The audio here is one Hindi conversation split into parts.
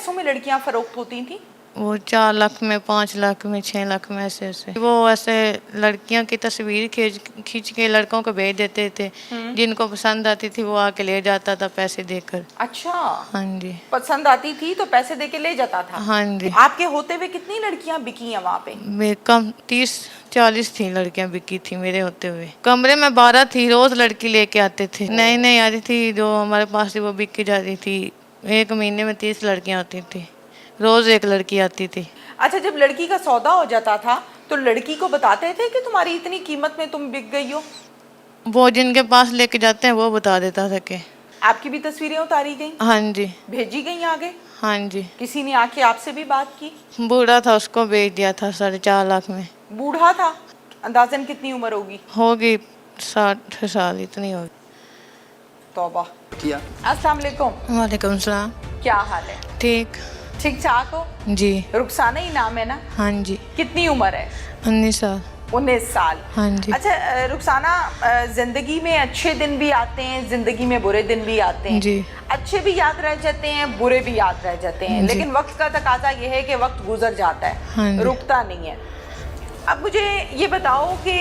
पैसों में लड़कियां फरोख्त होती थी? वो 4 लाख में, 5 लाख में, 6 लाख में, ऐसे ऐसे वो ऐसे लड़कियों की तस्वीर खींच के लड़कों को भेज देते थे। जिनको पसंद आती थी वो आके ले जाता था पैसे देकर। अच्छा, हाँ जी। पसंद आती थी तो पैसे दे के ले जाता था। हाँ जी। आपके होते हुए कितनी लड़कियां बिकी हैं वहाँ पे? कम 30-40 थी लड़कियां बिकी थी मेरे होते हुए। कमरे में 12 थी, रोज लड़की लेके आते थे। नई नई आती थी जो हमारे पास थी वो बिक के जाती थी। 1 महीने में 30 लड़कियां होती थी, रोज एक लड़की आती थी। अच्छा, जब लड़की का सौदा हो जाता था तो लड़की को बताते थे कि तुम्हारी इतनी कीमत में तुम बिक गई हो? वो जिनके पास लेके जाते हैं वो बता देता था कि। आपकी भी तस्वीरें उतारी गई? हाँ जी। भेजी गई आगे? हाँ जी। किसी ने आके आपसे भी बात की? बूढ़ा था, उसको बेच दिया था 4.5 लाख में। बूढ़ा था? अंदाजन कितनी उम्र होगी? होगी 60 साल, इतनी होगी। तौबा किया। अस्सलाम वालेकुम। वालेकुम सलाम। क्या हाल है? ठीक ठीक ठाक हो? जी। रुखसाना ही नाम है ना? हाँ जी। कितनी उम्र है? 19 साल। 19 साल। हाँ जी। अच्छा रुखसाना, जिंदगी में अच्छे दिन भी आते हैं, जिंदगी में बुरे दिन भी आते हैं जी। अच्छे भी याद रह जाते हैं, बुरे भी याद रह जाते हैं, लेकिन वक्त का तकाजा ये है कि वक्त गुजर जाता है। हाँ जी। रुकता नहीं है। अब मुझे ये बताओ कि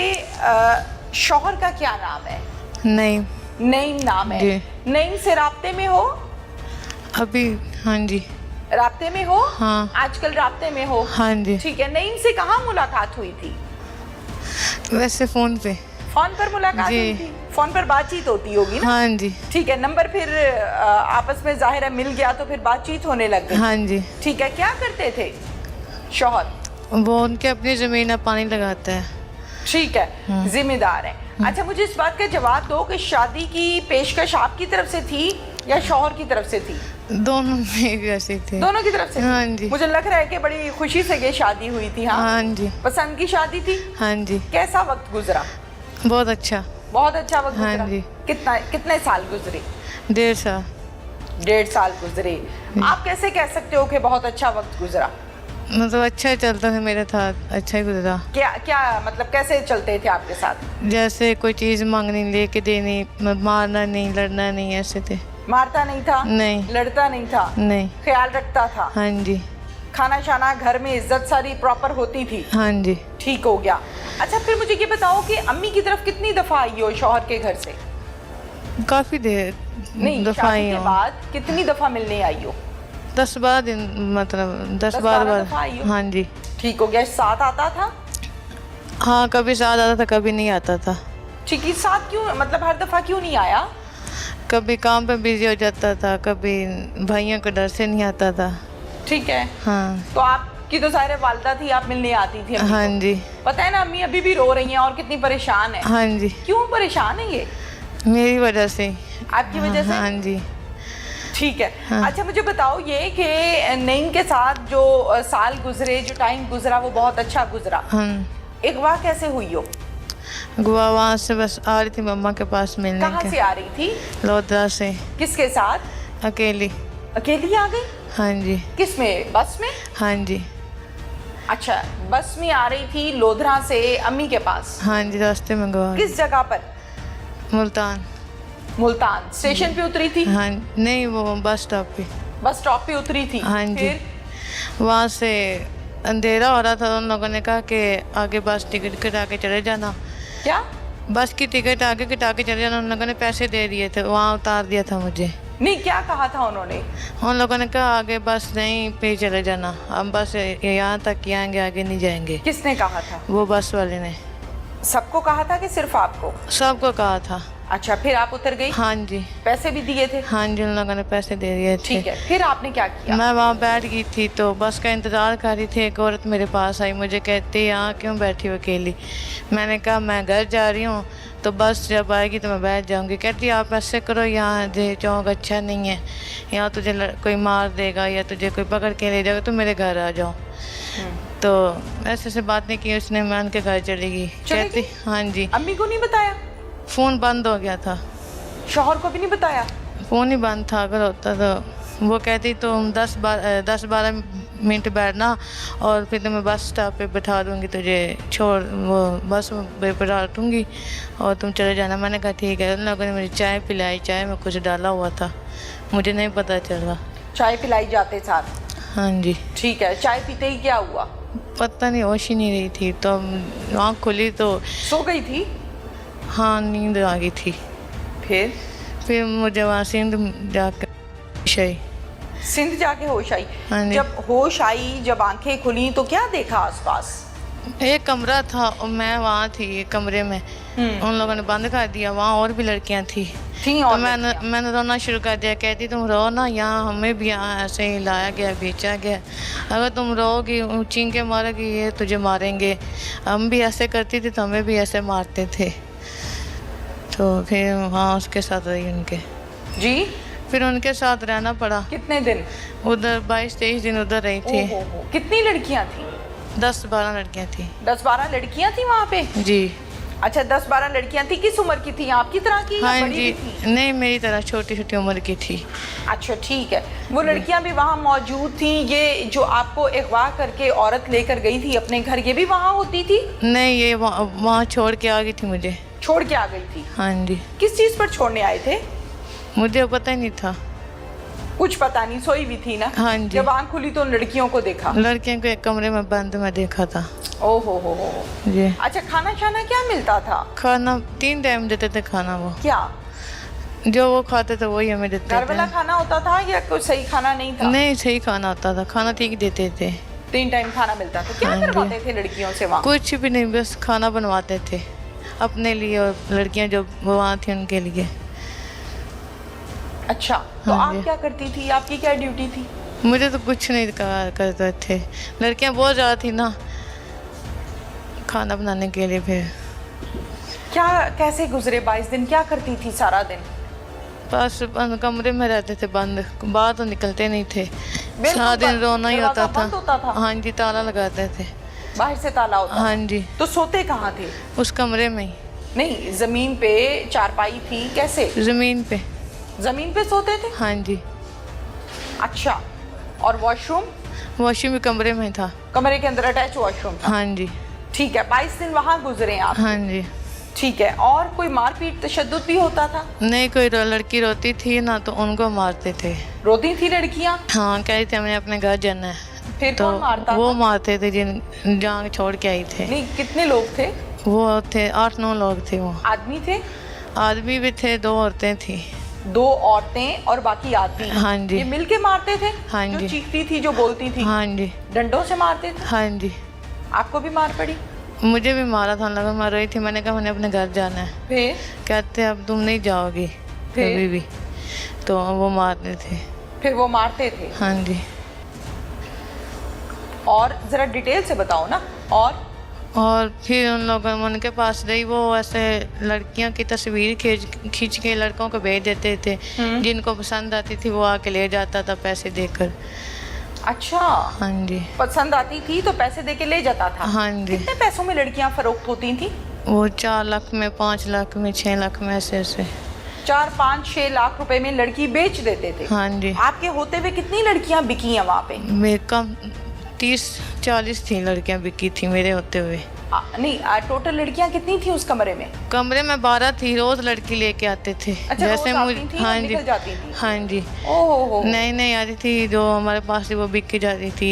शौहर का क्या नाम है? नहीं। नईम नाम है। नईम से राब्ते में हो अभी? हाँ जी। राब्ते में हो? हाँ। आजकल राब्ते में हो? हाँ जी। ठीक है। नईम से कहाँ मुलाकात हुई थी? वैसे फोन पे। फोन पर मुलाकात जी। हुई थी? फोन पर बातचीत होती होगी ना? हाँ जी। ठीक है। नंबर फिर आपस में जाहिर है मिल गया तो फिर बातचीत होने लग गई? हाँ जी। ठीक है। क्या करते थे शौहर? वो उनके अपनी जमीन में पानी लगाता है। ठीक है, जिम्मेदार है। अच्छा, मुझे इस बात का जवाब दो कि शादी की पेशकश आपकी तरफ से थी या शौहर की तरफ से थी? दोनों में ऐसे थे। दोनों की तरफ से? हाँ जी। मुझे लग रहा है कि बड़ी खुशी से ये शादी हुई थी। हाँ? हाँ जी। पसंद की शादी थी? हाँ जी। कैसा वक्त गुजरा? बहुत अच्छा। बहुत अच्छा वक्त गुजरा? हाँ जी। कितने साल गुजरे? 1.5 साल। 1.5 साल गुजरे। आप कैसे कह सकते हो कि बहुत अच्छा वक्त गुजरा? मतलब अच्छा ही चलता था मेरे साथ, अच्छा ही गुजरा। क्या क्या मतलब कैसे चलते थे आपके साथ? जैसे कोई चीज़ मांगनी, लेके देनी, मारना नहीं, लड़ना नहीं, ऐसे थे। मारता नहीं था? नहीं। लड़ता नहीं था? नहीं। ख्याल रखता था? हाँ जी। खाना शाना घर में इज्जत सारी प्रॉपर होती थी? हाँ जी। ठीक हो गया। अच्छा, फिर मुझे ये बताओ कि अम्मी की तरफ कितनी दफा आई हो शौहर के घर से? काफ़ी देर नहीं, दफा शादी आई के हूँ। बाद कितनी दफा मिलने आई हो? 10-12 दिन, मतलब 10-12 दफा बार। आई हो? हाँ जी। ठीक हो गया। साथ आता था? हाँ, कभी साथ आता था, कभी नहीं आता था। ठीक है। साथ क्यों, मतलब हर दफा क्यों नहीं आया? कभी काम पे बिजी हो जाता था, कभी भाइयों के डर से नहीं आता था। ठीक है। हाँ। तो आपकी तो सारे वालिदा थी, आप मिलने आती थी अम्मी हाँ को। जी। पता है ना अम्मी अभी भी रो रही हैं और कितनी परेशान है। हाँ जी। क्यों परेशान है ये? मेरी वजह से। आपकी वजह से? हाँ जी। ठीक है। हाँ। अच्छा, मुझे बताओ ये कि नईम के साथ जो साल गुजरे, जो टाइम गुजरा वो बहुत अच्छा गुजरा। हाँ। अगवा कैसे हुई हो? गोवा वहाँ से बस आ रही थी मम्मा के पास मिलने कहाँ के। से आ रही थी? लोधरा से। किसके साथ? अकेली। अकेली आ गई? हाँ जी। किस में, बस में? हाँ जी। अच्छा, बस में आ रही थी लोधरा से अम्मी के पास? हाँ जी, रास्ते में गवा। किस जगह पर? मुल्तान। मुल्तान स्टेशन पे उतरी थी? हाँ। नहीं, वो बस स्टॉप पे। बस स्टॉप पे उतरी थी? हाँ जी। फिर? वहाँ से अंधेरा हो रहा था, उन लोगों ने कहा कि आगे बस टिकट कटा के चले जाना। क्या? बस की टिकट आगे कटा के चले जाना, उन लोगों ने पैसे दे दिए थे, वहाँ उतार दिया था मुझे। नहीं, क्या कहा था उन्होंने? उन लोगों ने कहा आगे बस नहीं पे चले जाना, हम बस यहाँ तक ही आएंगे, आगे नहीं जाएंगे। किसने कहा था? वो बस वाले ने। सबको कहा था कि सिर्फ आपको? सबको कहा था। अच्छा, फिर आप उतर गई? हाँ जी। पैसे भी दिए थे? हाँ जी, उन लोगों ने पैसे दे दिए थे। ठीक है। फिर आपने क्या किया? मैं वहाँ बैठ गई थी तो बस का इंतज़ार कर रही थी। एक औरत मेरे पास आई, मुझे कहती यहाँ क्यों बैठी हो अकेली? मैंने कहा मैं घर जा रही हूँ, तो बस जब आएगी तो मैं बैठ जाऊँगी। कहती आप ऐसे करो, यहाँ जे चौक अच्छा नहीं है, यहाँ तुझे कोई मार देगा या तुझे कोई पकड़ के ले जाएगा, तो मेरे घर आ जाओ। तो ऐसे से बातें की उसने, मैं उनके घर चली गई। कहती हाँ जी। अम्मी को नहीं बताया? फ़ोन बंद हो गया था। शौहर को भी नहीं बताया? फ़ोन ही बंद था, अगर होता तो वो कहती तुम 10-12 मिनट बैठना और फिर तुम्हें बस स्टॉप पे बैठा दूँगी, तुझे छोड़ वो बस पे बैठा दूँगी और तुम चले जाना। मैंने कहा ठीक है। उन लोगों ने मुझे चाय पिलाई, चाय में कुछ डाला हुआ था, मुझे नहीं पता चला। चाय पिलाई जाते साथ? हाँ जी। ठीक है, चाय पीते ही क्या हुआ? पता नहीं, होश ही नहीं रही थी, तो आँख खुली तो सो गई थी? हाँ, नींद आ गई थी। फिर मुझे वहाँ सिंध जाकर होश आई। सिंध जाके होश आई? हाँ जी। जब होश आई, जब आंखें खुली तो क्या देखा आसपास? एक कमरा था और मैं वहाँ थी एक कमरे में। उन लोगों ने बंद कर दिया, वहाँ और भी लड़कियाँ थी। थी तो और मैंने रोना शुरू कर दिया। कहती तुम रो ना, यहाँ हमें भी यहाँ ऐसे ही लाया गया, बेचा गया। अगर तुम रोगी, चीख के मारोगी, ये तुझे मारेंगे। हम भी ऐसे करती थी तो हमें भी ऐसे मारते थे। तो फिर वहाँ उसके साथ रही उनके। जी? फिर उनके साथ रहना पड़ा। कितने दिन? उधर 22-23 दिन उधर रही थी। ओहो, कितनी लड़कियाँ थी? 10-12 लड़कियाँ थी। 10-12 लड़कियाँ थी वहाँ पे? जी। अच्छा, 10-12 लड़कियाँ थी। किस उम्र की थी? आपकी तरह की या हाँ बड़ी जी। भी थी? नहीं, मेरी तरह छोटी छोटी उम्र की थी। अच्छा, ठीक है। वो लड़कियां भी वहाँ मौजूद थी? ये जो आपको अगवा करके औरत लेकर गई थी अपने घर, ये भी वहाँ होती थी? नहीं, ये वहाँ छोड़ के आ गई थी मुझे। छोड़ के आ गई थी? हाँ जी। किस चीज़ पर छोड़ने आए थे? मुझे पता ही नहीं था। कुछ पता नहीं, सोई हुई थी ना? हाँ जी। जब आँख खुली तो उन लड़कियों को देखा? लड़कियों को एक कमरे में बंद में देखा था। ओहो हो। जी। अच्छा, खाना शाना क्या मिलता था? खाना 3 टाइम देते थे खाना। वो क्या जो वो खाते थे वही हमें देते घर वाला थे। खाना होता था या कुछ सही खाना नहीं था? नहीं, सही खाना होता था, खाना ठीक देते थे। 3 टाइम खाना मिलता था। क्या हाँ जी। करवाते थे लड़कियों से वहाँ? कुछ भी नहीं, बस खाना बनवाते थे अपने लिए और लड़कियां जो वहाँ थी उनके लिए। अच्छा, तो हाँ आप जी। क्या करती थी? आपकी क्या ड्यूटी थी? मुझे तो कुछ नहीं करते थे। लड़कियां बहुत ज़्यादा थी ना खाना बनाने के लिए। फिर क्या कैसे गुजरे 22 दिन? क्या करती थी सारा दिन? बस कमरे में रहते थे बंद, बाहर तो निकलते नहीं थे। बिल्कुल सारा दिन बंद। रोना ही दरवाज़ा होता बंद होता था? हाँ जी, ताला लगाते थे। बाहर से ताला होता? हाँ जी। तो सोते कहाँ थे? उस कमरे में ही। नहीं, जमीन पे चारपाई थी? कैसे? ज़मीन पे। जमीन पे सोते थे? हाँ जी। अच्छा, और वॉशरूम? वॉशरूम भी कमरे में था। कमरे के अंदर अटैच वॉशरूम था? हाँ जी। ठीक है, 22 दिन वहाँ गुजरे आप? हाँ जी। ठीक है, और कोई मारपीट तशद्दुद भी होता था? नहीं, कोई लड़की रोती थी ना तो उनको मारते थे। रोती थी लड़कियाँ? हाँ, कह रही थी हमने अपने घर जाना है। फिर तो कौन मारता वो था? मारते थे जिन जहाँ छोड़ के आई थे। नहीं, कितने लोग थे? वो थे 8-9 लोग थे। वो आदमी थे? आदमी भी थे, 2 औरतें थी। 2 औरतें और बाकी आदमी? हाँ जी। ये मिल के मारते थे? हाँ जो जी। चीखती थी, जो बोलती थी? हाँ जी। डंडों से मारते थे? हाँ जी। आपको भी मार पड़ी? मुझे भी मारा था, लगा मार रही थी। मैंने कहा मैंने अपने घर जाना है। फिर? कहते अब तुम नहीं जाओगी फिर? कभी भी। तो वो मारते थे। फिर वो मारते थे? हाँ जी। और ज़रा डिटेल से बताओ ना। और फिर उन लोगों उनके पास गई, वो ऐसे लड़कियों की तस्वीर खींच के लड़कों को भेज देते थे। जिनको पसंद आती थी वो आके ले जाता था पैसे देकर। अच्छा, हाँ जी। पसंद आती थी तो पैसे दे के ले जाता था? हाँ जी। कितने पैसों में लड़कियां फरोख्त होती थी? वो 4 लाख में, 5 लाख में, 6 लाख में, ऐसे ऐसे। 4-5-6 लाख रुपए में लड़की बेच देते थे? हाँ जी। आपके होते हुए कितनी लड़कियां बिकी हैं वहाँ पे? मेरे कम 30-40 थी लड़कियां बिकी थी मेरे होते हुए। नहीं, टोटल लड़कियां कितनी थी उस कमरे में? कमरे में 12 थी। रोज लड़की लेके आते थे। अच्छा, रोज आती थी हाँ और जी। निकल जाती थी? हाँ जी। ओहो। नई नई आती थी जो हमारे पास थी वो बिक के जाती थी।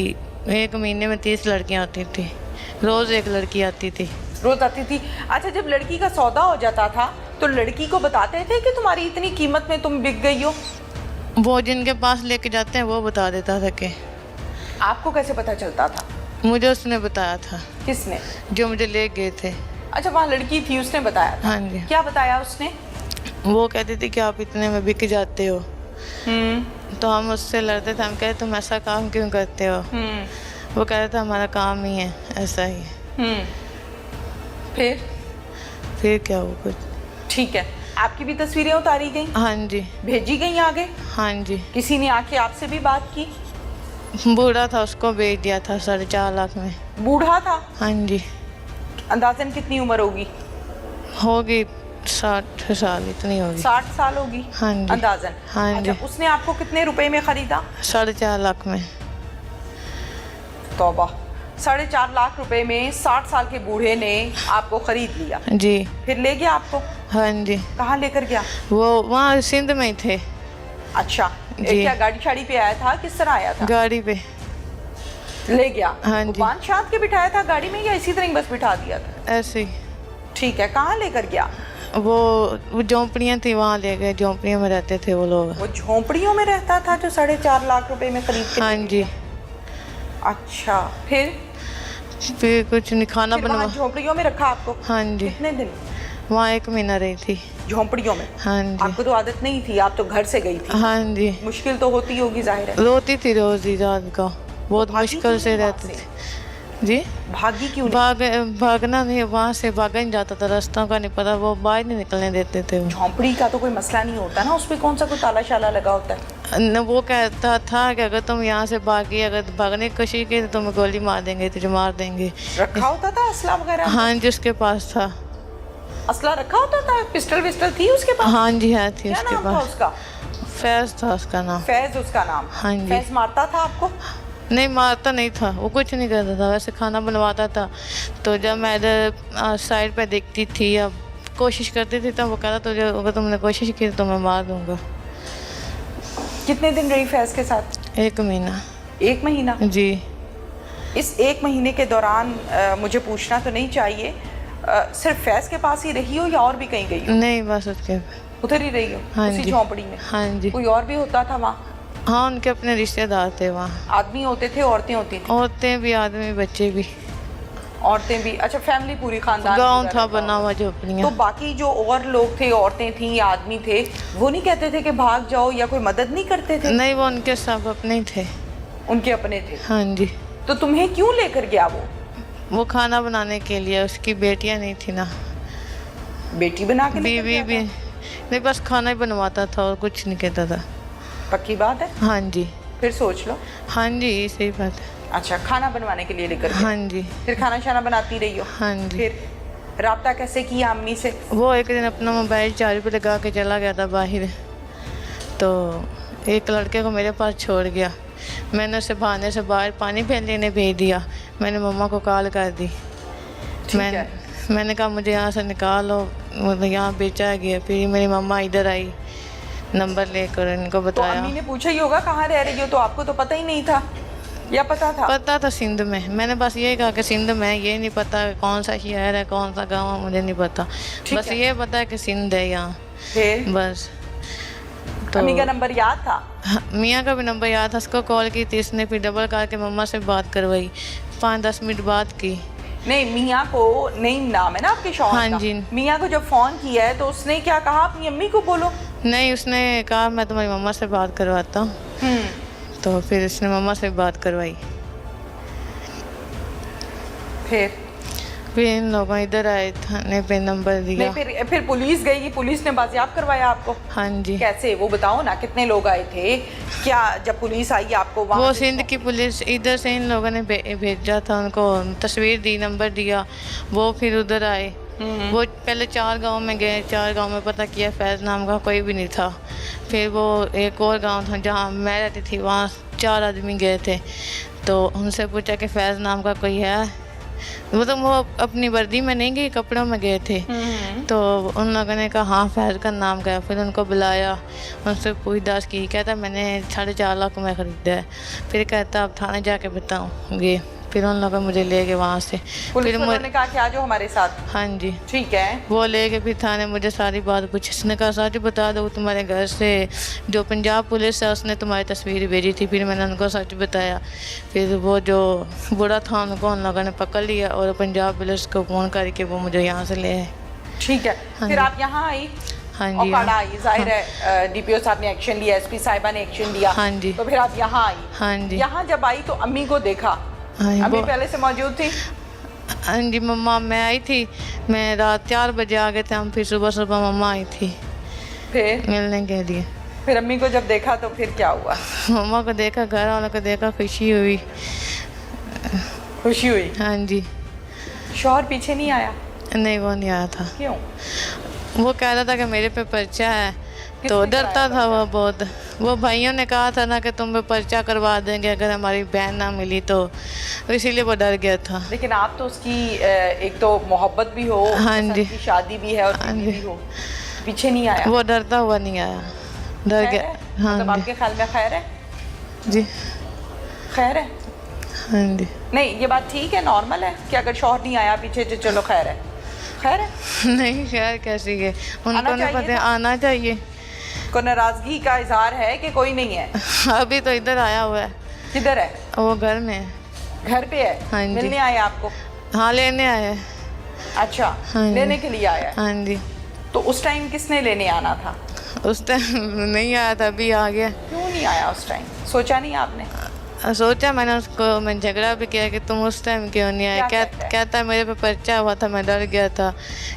1 महीने में 30 लड़कियां आती थी। रोज एक लड़की आती थी। रोज आती थी? अच्छा, जब लड़की का सौदा हो जाता था तो लड़की को बताते थे कि तुम्हारी इतनी कीमत में तुम बिक गई हो? वो जिनके पास लेके जाते हैं वो बता देता था कि। आपको कैसे पता चलता था? मुझे उसने बताया था, किसने? जो मुझे ले गए थे। अच्छा, वहाँ लड़की थी, उसने बताया था? हाँ जी। क्या बताया उसने? वो कहती थी कि आप इतने में बिक जाते हो। तो हम उससे लड़ते थे। हम कहते तुम ऐसा काम क्यों करते हो? वो कह रहा था हमारा काम ही है ऐसा ही। फिर क्या हुआ कुछ? ठीक है, आपकी भी तस्वीरें उतारी गई? हाँ जी। भेजी गई आगे? हाँ जी। किसी ने आके आपसे भी बात की? बूढ़ा था, उसको बेच दिया था 4.5 लाख में। बूढ़ा था? हाँ जी। अंदाजन कितनी उम्र होगी? होगी 60 साल, इतनी होगी। 60 साल होगी? हाँ जी। अंदाजन? हाँ जी। अच्छा, उसने आपको कितने रुपए में खरीदा? 4.5 लाख में। तौबा, 4.5 लाख रुपए में 60 साल के बूढ़े ने आपको खरीद लिया? जी। फिर ले गया आपको? हाँ जी। कहाँ लेकर गया? वो वहाँ सिंध में ही थे। अच्छा, जी। क्या गाड़ी शाड़ी पे आया था? किस तरह आया था? गाड़ी पे। ले गया? हाँ वो जी। बांध शांत के बिठाया था गाड़ी में या इसी तरह ही बस बिठा दिया था? ऐसे ही। ठीक है, कहाँ लेकर गया? वो झोंपड़ियाँ थी, वहाँ ले गए। झोंपड़ियों में रहते थे वो लोग। वो झोंपड़ियों में रहता था जो 4.5 लाख रुपए में खरीद के? हाँ जी। अच्छा, फिर कुछ नहीं, खाना फिर वहाँ बनवा। झोंपड़ियों में रखा आपको? हाँ जी। कितने दिन वहाँ 1 महीना रही थी। झोंपड़ियों में? हाँ जी। आपको तो आदत नहीं थी, आप तो घर से गई थी। हाँ जी। मुश्किल तो होती होगी, जाहिर है। रोती थी रोज ही रात का, बहुत भागी मुश्किल क्यों से नहीं वहाँ रहती से? थी जी। भागी क्यों नहीं? भागना नहीं, वहाँ से भागा नहीं जाता था, रास्तों का नहीं पता, वो बाहर नहीं निकलने देते थे वो। झोंपड़ी का तो कोई मसला नहीं होता ना, उसमें कौन सा कोई ताला शाला लगा होता है? न वो कहता था कि अगर तुम यहाँ से भागी, अगर भागने की कोशिश की तो तुम्हें गोली मार देंगे, तुझे मार देंगे। रखा होता था असला वगैरह? हाँ जी, उसके पास था। असला रखा होता था? पिस्टल विस्टल थी उसके पास? हाँ जी, है थी क्या उसके नाम था पास। उसका? फैज था उसका नाम। फैज उसका नाम? हाँ जी। फैज मारता था आपको? नहीं, मारता नहीं था वो, कुछ नहीं करता था, वैसे खाना बनवाता था। तो जब मैं इधर साइड पे देखती थी या कोशिश करती थी तो वो कहता तुझे, अगर तुमने कोशिश की तो मैं मार दूंगा। कितने दिन रही फैज के साथ? 1 महीना। 1 महीना? जी। इस 1 महीने के दौरान मुझे पूछना तो नहीं चाहिए, सिर्फ फैज के पास ही रही हो या और भी कहीं गई हो? नहीं, बस उसके। उधर ही रही हो? हाँ उसी जी। झोंपड़ी में? हाँ जी। कोई और भी होता था वहाँ? हाँ, उनके अपने रिश्तेदार थे वहाँ। आदमी होते थे, औरतें होती थी? औरतें भी, आदमी, बच्चे भी। औरतें भी? अच्छा, फैमिली पूरी, खानदान गांव पूरा था रखा बना हुआ, तो झोपड़ियाँ। बाकी जो और लोग थे, औरतें थी, आदमी थे, वो नहीं कहते थे कि भाग जाओ या कोई मदद नहीं करते थे? नहीं, वो उनके सब अपने ही थे। उनके अपने थे? हाँ जी। तो तुम्हें क्यों लेकर गया वो खाना बनाने के लिए, उसकी बेटियाँ नहीं थी ना। बेटी बना के लेकर बीवी गया भी था? नहीं, बस खाना ही बनवाता था और कुछ नहीं कहता था। पक्की बात है? हाँ जी। फिर सोच लो। हाँ जी, सही बात है। अच्छा, खाना बनवाने के लिए लेकर गया? हाँ जी। फिर खाना शाना बनाती रही हो? हाँ जी। फिर राब्ता कैसे किया अम्मी से? वो एक दिन अपना मोबाइल चार्ज पे लगा के चला गया था बाहर, तो एक लड़के को मेरे पास छोड़ गया। मैंने उसे बहाने से बाहर पानी पीने लेने भेज दिया। मैंने मम्मा को कॉल कर दी। मैंने कहा मुझे यहाँ से निकालो, मतलब यहाँ बेचा गया। फिर मेरी मम्मा इधर आई, नंबर लेकर इनको तो बताया। अम्मी ने पूछा ही होगा कहाँ रह रही हो, तो आपको तो पता ही नहीं था या पता था? पता था सिंध में। मैंने बस ये कहा कि सिंध में, ये नहीं पता कौन सा शहर है, कौन सा गांव है, मुझे नहीं पता। बस ये पता है कि सिंध है यहाँ, फिर बस। तो अम्मी का नंबर याद था? हाँ, मियाँ का भी नंबर याद था। उसको कॉल की थी इसने, फिर डबल करके मम्मा से बात करवाई। 5-10 मिनट बात की। नहीं, मियाँ को नहीं, नाम है ना आपके शौहर हाँ का? जी। मियाँ को जब फोन किया है तो उसने क्या कहा? अपनी अम्मी को बोलो? नहीं, उसने कहा मैं तुम्हारी मम्मा से बात करवाता हूँ। तो फिर उसने मम्मा से बात करवाई। फिर इन लोगों इधर आए, थाने पे नंबर दिया। नहीं, फिर पुलिस गई, पुलिस ने बाजियाब करवाया आपको? हाँ जी। कैसे, वो बताओ ना, कितने लोग आए थे? क्या जब पुलिस आई आपको वहाँ? वो सिंध की पुलिस, इधर से इन लोगों ने भेजा था, उनको तस्वीर दी, नंबर दिया। वो फिर उधर आए। वो पहले 4 गांव में गए, 4 गांव में पता किया, फैज़ नाम का कोई भी नहीं था। फिर वो एक और गांव था जहाँ मैं रहती थी, वहाँ 4 आदमी गए थे। तो उनसे पूछा कि फैज़ नाम का कोई है? वो अपनी वर्दी में नहीं गए, कपड़ों में गए थे। तो उन लोगों ने कहा हाँ, फैज़ का नाम क्या है। फिर उनको बुलाया, उनसे पूछताछ की। कहता मैंने 4.5 लाख में ख़रीदा है। फिर कहता अब थाने जाके बताऊँगे। फिर उन लोगों मुझे ले गए वहाँ से। पुलिस वालों ने कहा कि आ जाओ हमारे साथ? हाँ जी। ठीक है। वो ले गए फिर थाने, मुझे सारी बात पूछी। उसने कहा सच बता दो, तुम्हारे घर से जो पंजाब पुलिस है उसने तुम्हारी तस्वीर भेजी थी। फिर मैंने उनको सच बताया। फिर वो जो बुरा था उनको उन लोगों ने पकड़ लिया और पंजाब पुलिस को फ़ोन करके वो मुझे यहाँ से ले आए। ठीक है। हाँ फिर जी। आप यहाँ आई? हाँ जी। और काड़ा आई, जाहिर है डीपीओ साहब ने एक्शन लिया, एसपी साहिबा ने एक्शन लिया। हाँ जी। तो फिर आप यहाँ आई? हाँ जी। यहाँ जब आई तो अम्मी को देखा? हाँ जी। अम्मी पहले से मौजूद थी? हाँ जी, मम्मा, मैं आई थी, मैं रात 4 बजे आ गए थे हम। फिर सुबह सुबह मम्मा आई थी फिर मिलने के लिए। फिर अम्मी को जब देखा तो फिर क्या हुआ? मम्मा को देखा, घर वालों को देखा, खुशी हुई। खुशी हुई? हाँ जी। शौहर पीछे नहीं आया? नहीं, वो नहीं आया था। क्यों? वो कह रहा था कि मेरे पे पर्चा है, तो डरता था वो बहुत। वो भाइयों ने कहा था ना कि तुम पे पर्चा करवा देंगे अगर हमारी बहन ना मिली, तो इसीलिए वो डर गया था। लेकिन आप तो उसकी एक तो मोहब्बत भी हो, हाँ जी, की शादी भी है और बीवी भी हो, पीछे नहीं आया? वो डरता हुआ नहीं आया, डर गया। हाँ मतलब आपके ख्याल में खैर है? जी, खैर है? हाँ जी। नहीं, ये बात ठीक है, नॉर्मल है कि अगर शौहर नहीं आया पीछे से चलो खैर है, खैर है। नहीं खैर कैसी है, आना उनको नहीं चाहिए पता, था। आना चाहिए। को नाराजगी का इजहार है कि कोई नहीं है? अभी तो इधर आया हुआ है, किधर है? वो घर में है। घर पे है? हाँ जी। मिलने आया आपको? हाँ लेने आया है। अच्छा, हाँ जी। लेने के लिए आया है। हाँ जी। तो उस टाइम किसने लेने आना था? उस टाइम नहीं आया था, अभी आ गया। क्यों नहीं आया उस टाइम? सोचा नहीं आपने? सोचा मैंने उसको, मैं झगड़ा भी किया कि तुम उस टाइम क्यों नहीं आए। क्या कहता है? कहता है मेरे पे पर्चा हुआ था, मैं डर गया था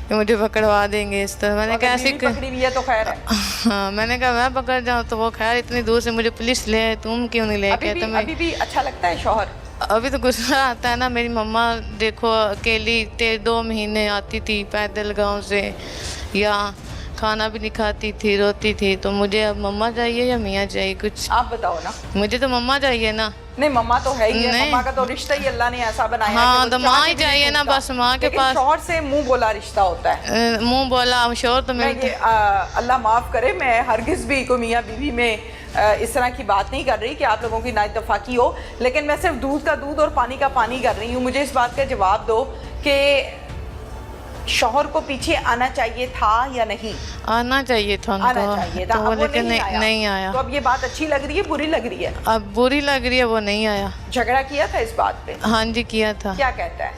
कि मुझे पकड़वा देंगे इस तरह। मैंने कहा ऐसी पकड़ी हुई है तो खैर है। हाँ, मैंने कहा मैं पकड़ जाऊँ तो वो खैर इतनी दूर से मुझे पुलिस ले आए, तुम क्यों नहीं ले? अभी भी अच्छा लगता है शौहर? अभी तो गुस्सा आता है ना। मेरी मम्मा देखो अकेली 2 महीने आती थी पैदल गांव से, या खाना भी नहीं खाती थी, रोती थी। तो मुझे अब मम्मा चाहिए या मियाँ चाहिए? कुछ आप बताओ ना। मुझे तो मम्मा चाहिए ना। नहीं, मम्मा तो है ही है, नहीं। मम्मा का तो रिश्ता ही अल्लाह ने ऐसा बनाया है हाँ, कि तो वो माँ चाह ही के भी चाहिए नहीं ना, टूटता। बस माँ के लेकिन पास। शौहर से मुंह बोला रिश्ता होता है। मुंह बोला शोर तो मैं मिलता। ये अल्लाह माफ़ करे, मैं हरगिज़ भी कोई मियाँ बीवी में इस तरह की बात नहीं कर रही कि आप लोगों की नाइतफाकी हो, लेकिन मैं सिर्फ दूध का दूध और पानी का पानी कर रही हूँ। मुझे इस बात का जवाब दो कि शौहर को पीछे आना चाहिए था या नहीं? आना चाहिए था उनको, आना चाहिए था, तो वो अब वो लेकिन नहीं आया। तो अब ये बात अच्छी लग रही है, बुरी लग रही है? अब बुरी लग रही है, वो नहीं आया। झगड़ा किया था इस बात पे? हाँ जी किया था। क्या कहता है?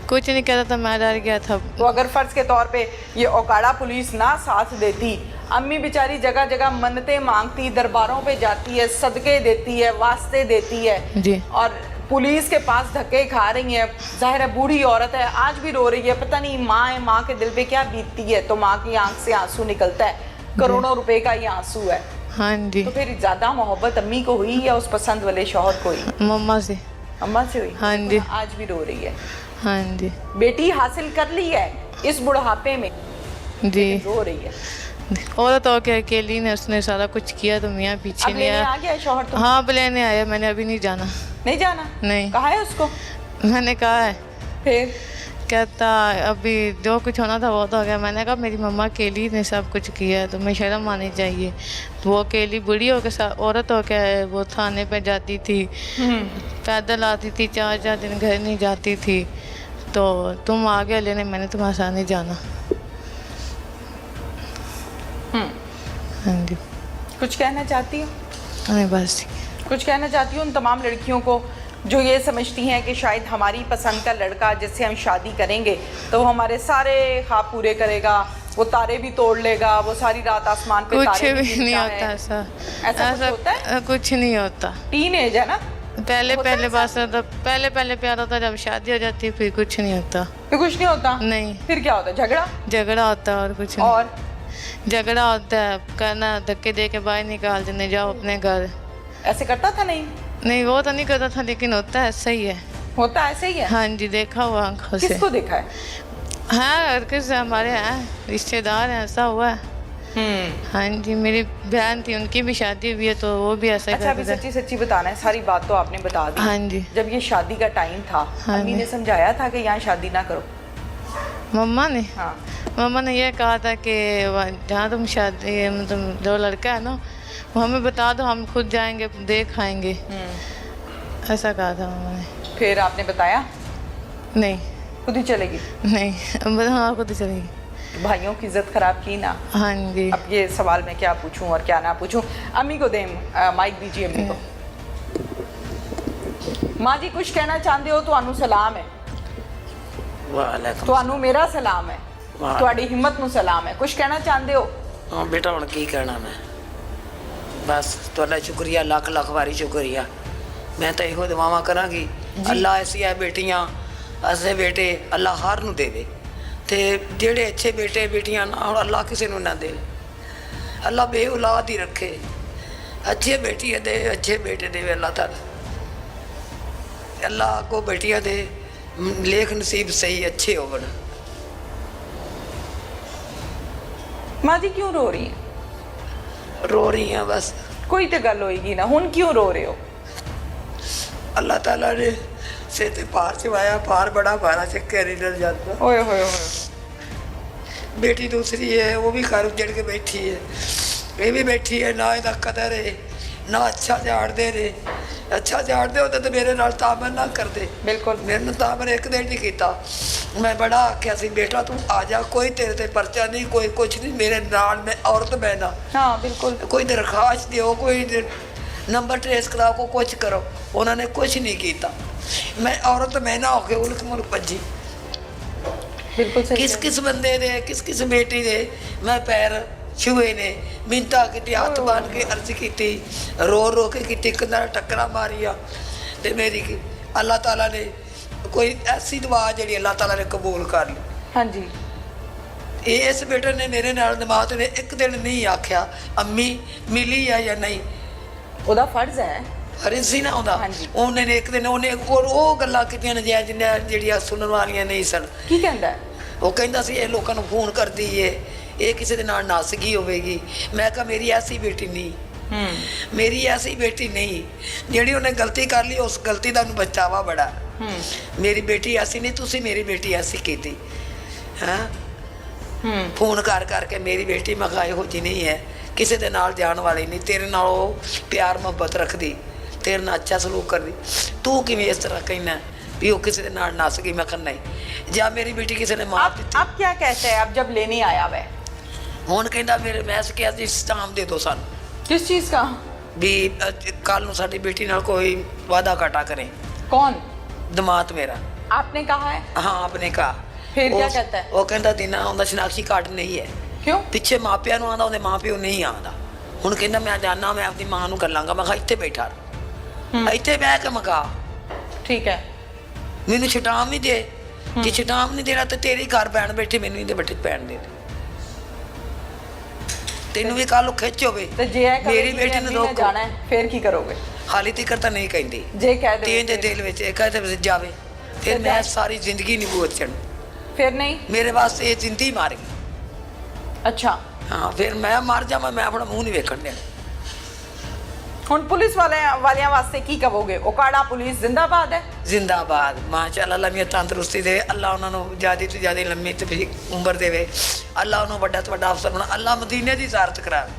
कुछ नहीं कहता था, मैं डर गया था। तो अगर फर्ज के तौर पे ये ओकाड़ा पुलिस ना साथ देती, अम्मी बेचारी जगह जगह मन्नतें मांगती, दरबारों पे जाती है, सदके देती है, वास्ते देती है जी, और पुलिस के पास धक्के खा रही है। जाहिर है बूढ़ी औरत है, आज भी रो रही है, पता नहीं माँ है, माँ के दिल पे क्या बीतती है। तो माँ की आंख से आंसू निकलता है, करोड़ों रुपए का ये आंसू है। हाँ जी। तो फिर ज्यादा मोहब्बत अम्मी को हुई या उस पसंद वाले शौहर को हुई? मम्मा से। अम्मा से हुई। हाँ जी। आज भी रो रही है। हाँ जी। बेटी हासिल कर ली है इस बुढ़ापे में, जी। रो रही है। औरत हो के अकेली ने, उसने सारा कुछ किया तो मियाँ पीछे अब नहीं लेने आया। आ गया है शौहर? तो हाँ अब लेने आया, मैंने अभी नहीं जाना। नहीं जाना? नहीं। कहा है उसको? मैंने कहा है। फिर कहता अभी जो कुछ होना था वो तो हो गया। मैंने कहा मेरी मम्मा अकेली ने सब कुछ किया है, तो मैं शर्म आनी चाहिए। तो वो अकेली बूढ़ी हो के औरत हो के वो थाने पे जाती थी, पैदल आती थी, 4 दिन घर नहीं जाती थी। तो तुम आ गया लेने, मैंने तुम्हारे साथ नहीं जाना। हाँ जी। कुछ कहना चाहती हो? नहीं बस। कुछ कहना चाहती हूँ उन तमाम लड़कियों को जो ये समझती हैं कि शायद हमारी पसंद का लड़का जिससे हम शादी करेंगे तो वो हमारे सारे ख्वाब पूरे करेगा, वो तारे भी तोड़ लेगा, वो सारी रात आसमान पे कुछ तारे भी नहीं गिनता होता है। ऐसा। ऐसा कुछ होता है? कुछ नहीं होता। टीन एज है ना? पहले होता है पहले ऐसा? बस होता, पहले प्यार होता, जब शादी हो जाती फिर कुछ नहीं होता। फिर कुछ नहीं होता? नहीं। फिर क्या होता है? झगड़ा? झगड़ा होता है और कुछ नहीं। और झगड़ा होता है, कहना धक्के दे के बाहर निकाल देने, जाओ अपने घर। ऐसे करता था? नहीं नहीं वो तो नहीं करता था, लेकिन होता है ऐसा ही है। होता ऐसे ही है? हाँ जी, देखा हुआ आंखों से। किसको देखा है? हाँ किस हमारे हैं रिश्तेदार हैं, ऐसा हुआ है। हाँ जी, मेरी बहन थी, उनकी भी शादी हुई है, तो वो भी ऐसा ही अच्छा, अभी करते थे। सच्ची सच्ची बताना है, सारी बात तो आपने बता दी। हाँ जी। जब ये शादी का टाइम था, हाँ अम्मी जी। ने समझाया था कि यहाँ शादी ना करो? मम्मा ने? हाँ। मम्मा ने ये कहा था कि जहाँ तुम शादी, मतलब जो लड़का है ना वो हमें बता दो, हम खुद जाएंगे देख आएंगे, ऐसा कहा था मम्मा ने। फिर आपने बताया? नहीं। खुद ही चलेगी? नहीं, हाँ खुद ही चलेगी। भाइयों की इज्जत खराब की ना। हाँ जी। अब ये सवाल मैं क्या पूछूं और क्या ना पूछूं? अम्मी को दें माइक दीजिए अम्मी को। माँ जी कुछ कहना चाहते हो? तो सलाम है। ਤੁਹਾਨੂੰ ਮੇਰਾ ਸਲਾਮ ਹੈ, ਤੁਹਾਡੀ ਹਿੰਮਤ ਨੂੰ ਸਲਾਮ ਹੈ। ਕੁਝ ਕਹਿਣਾ ਚਾਹੁੰਦੇ ਹੋ? ਹਾਂ ਬੇਟਾ ਹੁਣ ਕੀ ਕਹਿਣਾ ਮੈਂ, ਬਸ ਤੁਹਾਡਾ ਸ਼ੁਕਰੀਆ, ਲੱਖ ਲੱਖ ਵਾਰੀ ਸ਼ੁਕਰੀਆ। ਮੈਂ ਤਾਂ ਇਹੋ ਦੁਆਵਾਂ ਕਰਾਂਗੀ ਅੱਲਾ ਐਸੀਆਂ ਬੇਟੀਆਂ ਐਸੇ ਬੇਟੇ ਅੱਲਾ ਹਰ ਨੂੰ ਦੇਵੇ, ਤੇ ਜਿਹੜੇ ਅੱਛੇ ਬੇਟੇ ਬੇਟੀਆਂ ਨਾ ਹੁਣ ਅੱਲਾ ਕਿਸੇ ਨੂੰ ਨਾ ਦੇਵੇ, ਅੱਲਾ ਬੇ ਔਲਾਦ ਹੀ ਰੱਖੇ, ਅੱਛੇ ਬੇਟੀਆਂ ਦੇ ਅੱਛੇ ਬੇਟੇ ਦੇਵੇ ਅੱਲਾ ਤਾਲਾ, ਅੱਲਾ ਕੋ ਬੇਟੀਆਂ ਦੇ लेख नसीब सही अच्छे हो बना। माँ जी क्यों रो रही हैं? रो रही हैं बस, कोई तो गल होएगी ना, हुन क्यों रो रहे हो? अल्लाह ताला ने से ते पार चवाया, पार बड़ा भारा चक्के नहीं डर जाता। ओए होए होए। बेटी दूसरी है, वो भी घर उजड़ के बैठी है, ये भी बैठी है, ना इसका कदर है ना अच्छा झाड़ दे रहे, ਅੱਛਾ ਜਾਣਦੇ ਹੁੰਦੇ ਤੇ ਮੇਰੇ ਨਾਲ ਤਾਮਨ ਨਾ ਕਰਦੇ। ਬਿਲਕੁਲ। ਮੇਰੇ ਨਾਲ ਤਾਮਨ ਇੱਕ ਦਿਨ ਨਹੀਂ ਕੀਤਾ। ਮੈਂ ਬੜਾ ਆਖਿਆ ਸੀ ਬੇਟਾ ਤੂੰ ਆ ਜਾ, ਕੋਈ ਤੇਰੇ ਤੇ ਪਰਚਾ ਨਹੀਂ, ਕੋਈ ਕੁਛ ਨਹੀਂ, ਮੇਰੇ ਨਾਲ ਮੈਂ ਔਰਤ ਬਹਿਣਾ। हाँ बिल्कुल। ਕੋਈ ਦਰਖਾਸਤ ਦਿਓ, ਕੋਈ ਨੰਬਰ ਟ੍ਰੇਸ ਕਰਾਓ, ਕੋਈ ਕੁਛ ਕਰੋ। ਉਹਨਾਂ ਨੇ ਕੁਛ ਨਹੀਂ ਕੀਤਾ। ਮੈਂ ਔਰਤ ਮੈਂ ਨਾ ਹੋ ਕੇ ਉਲਕ ਮੁਲਕ ਭੱਜੀ। बिल्कुल सही ਕਿਸ कह ਕਿਸ ਬੰਦੇ ਦੇ ਕਿਸ ਕਿਸ ਬੇਟੀ ਦੇ ਮੈਂ ਪੈਰ ਛੂਏ ਨੇ, ਮਿੰਤਾ ਕੀਤੀ, ਹੱਥ ਬੰਨ ਕੇ ਅਰਜ਼ ਕੀਤੀ, ਰੋ ਰੋ ਕੇ ਕੀਤੀ, ਕਿੰਨਾ ਟੱਕਰਾਂ ਮਾਰੀਆਂ। ਤੇ ਮੇਰੀ ਅੱਲਾਹ ਤਾਲਾ ਨੇ ਕੋਈ ਐਸੀ ਦੁਆ ਜਿਹੜੀ ਅੱਲਾਹ ਤਾਲਾ ਨੇ ਕਬੂਲ ਕਰ ਲਈ। हाँ जी। ਇਸ ਬੇਟੇ ਨੇ ਮੇਰੇ ਨਾਲ ਦਿਮਾਗ ਨੇ ਇੱਕ ਦਿਨ ਨਹੀਂ ਆਖਿਆ ਅੰਮੀ ਮਿਲੀ ਆ ਜਾਂ ਨਹੀਂ। ਉਹਦਾ ਫਰਜ਼ ਹੈ। ਫਰਜ਼ ਨਾ ਆਉਂਦਾ। ਹਾਂਜੀ। ਉਹਨੇ ਨੇ ਇੱਕ ਦਿਨ ਉਹਨੇ ਉਹ ਗੱਲਾਂ ਕੀਤੀਆਂ ਨਜਾਇਜ਼ ਜਿਹੜੀਆਂ ਸੁਣਨ ਵਾਲੀਆਂ ਨਹੀਂ ਸਨ। ਕੀ ਕਹਿੰਦਾ ਹੈ? ਉਹ ਕਹਿੰਦਾ ਸੀ ਇਹ ਲੋਕਾਂ ਨੂੰ ਫੋਨ ਕਰਦੀ ਏ, ਇਹ ਕਿਸੇ ਦੇ ਨਾਲ ਨੱਸ ਗਈ ਹੋਵੇਗੀ। ਮੈਂ ਕਿਹਾ ਮੇਰੀ ਐਸੀ ਬੇਟੀ ਨਹੀਂ, ਮੇਰੀ ਐਸੀ ਬੇਟੀ ਨਹੀਂ। ਜਿਹੜੀ ਉਹਨੇ ਗਲਤੀ ਕਰ ਲਈ ਉਸ ਗਲਤੀ ਦਾ ਉਹਨੂੰ ਬਚਾਵਾ ਬੜਾ। ਮੇਰੀ ਬੇਟੀ ਐਸੀ ਨਹੀਂ, ਤੁਸੀਂ ਮੇਰੀ ਬੇਟੀ ਐਸੀ ਕੀਤੀ। ਹਾਂ ਫੋਨ ਕਰ ਕਰਕੇ ਮੇਰੀ ਬੇਟੀ ਮੈਂ ਕਿਹਾ ਇਹੋ ਜਿਹੀ ਨਹੀਂ ਹੈ, ਕਿਸੇ ਦੇ ਨਾਲ ਜਾਣ ਵਾਲੀ ਨਹੀਂ, ਤੇਰੇ ਨਾਲ ਉਹ ਪਿਆਰ ਮੁਹੱਬਤ ਰੱਖਦੀ, ਤੇਰੇ ਨਾਲ ਅੱਛਾ ਸਲੂਕ ਕਰਦੀ। ਤੂੰ ਕਿਵੇਂ ਇਸ ਤਰ੍ਹਾਂ ਕਹਿਣਾ ਵੀ ਉਹ ਕਿਸੇ ਦੇ ਨਾਲ ਨੱਸ ਗਈ? ਮੈਂ ਕਿਹਾ ਨਹੀਂ। ਜਾਂ ਮੇਰੀ ਬੇਟੀ ਕਿਸੇ ਨੇ ਮਾਰ ਦਿੱਤੀ। आप क्या कहते हैं अब जब लेने आया वह? ਹੁਣ ਕਹਿੰਦਾ ਮੇਰੇ ਮੈਂ ਕਿਹਾ ਜੀ ਸਟਾਮ ਦੇ ਦਿਓ ਸਾਨੂੰ किस चीज का? ਵੀ ਕੱਲ ਨੂੰ ਸਾਡੀ ਬੇਟੀ ਨਾਲ ਕੋਈ ਵਾਦਾ ਘਾਟਾ ਕਰੇ। कौन? ਦਮਾਤ ਮੇਰਾ। आपने कहा है? हाँ आपने कहा। फिर क्या ਉਹ- कहता है? ਉਹ ਕਹਿੰਦਾ ਦਿਨਾ ਉਹਦਾ ਸ਼ਨਾਖਤੀ ਕਾਰਡ ਨਹੀਂ ਹੈ। क्यों? ਪਿੱਛੇ ਮਾਪਿਆਂ ਨੂੰ ਆਉਂਦਾ, ਉਹਦੇ ਮਾਪਿਓ ਨਹੀਂ ਆਉਂਦਾ। ਹੁਣ ਕਹਿੰਦਾ ਮੈਂ ਜਾਣਾ, ਮੈਂ ਆਪਣੀ ਮਾਂ ਨੂੰ ਗੱਲਾਂਗਾ। ਮੈਂ ਕਿਹਾ ਇੱਥੇ ਬੈਠਾ ਇੱਥੇ ਬਹਿ ਕੇ ਮਗਾ, ठीक है। ਮੈਨੂੰ ਛਟਾਮ ਨਹੀਂ ਦੇ। ਜੇ ਛਟਾਮ ਨਹੀਂ ਦੇਣਾ ਤੇ ਤੇਰੀ ਘਰ ਪੈਣ ਬੈਠੀ, ਮੈਨੂੰ ਇਹਦੇ ਬੱਟੇ ਪੈਣ ਦੇ। ਤੈਨੂੰ ਵੀ ਕੱਲ ਨੂੰ ਖਿੱਚ ਹੋਵੇ तो जे है ਮੇਰੀ ਬੇਟੀ ਨੂੰ ਰੋਕੋ। जाना है फिर की करोगे? ਹਾਲੀ ਤੀਕ ਤਾਂ ਨਹੀਂ ਕਹਿੰਦੀ। जे कह ਤੇ दे ਇਹਦੇ ਦਿਲ ਵਿੱਚ ਇਹ ਕਹਿੰਦੇ ਜਾਵੇ ਫਿਰ ਮੈਂ ਸਾਰੀ ਜ਼ਿੰਦਗੀ ਨਹੀਂ ਬੋਚਣ। फिर नहीं? ਮੇਰੇ ਵਾਸਤੇ ਇਹ ਜ਼ਿੰਦਗੀ ਮਾਰ ਗਈ। अच्छा ਹਾਂ ਫਿਰ ਮੈਂ ਮਰ ਜਾਵਾਂ, ਮੈਂ ਆਪਣਾ ਮੂੰਹ ਨਹੀਂ ਵੇਖਣ ਦੇਣਾ। ਹੁਣ ਪੁਲਿਸ ਵਾਲਿਆਂ ਵਾਸਤੇ ਕੀ ਕਹੋਗੇ? ਓਕਾੜਾ ਪੁਲਿਸ ਜ਼ਿੰਦਾਬਾਦ ਹੈ। ਜ਼ਿੰਦਾਬਾਦ। ਮਾਸ਼ਾਅੱਲਾ ਲੰਮੀ ਤੰਦਰੁਸਤੀ ਦੇ, ਅੱਲਾ ਉਹਨਾਂ ਨੂੰ ਜ਼ਿਆਦਾ ਤੋਂ ਜ਼ਿਆਦਾ ਲੰਮੀ ਤੇ ਉਮਰ ਦੇਵੇ। ਅੱਲਾ ਉਹਨੂੰ ਵੱਡਾ ਤੋਂ ਵੱਡਾ ਅਫਸਰ ਬਣਾ। ਅੱਲਾ ਮਦੀਨੇ ਦੀ ਜ਼ਿਆਰਤ ਕਰਾਵੇ।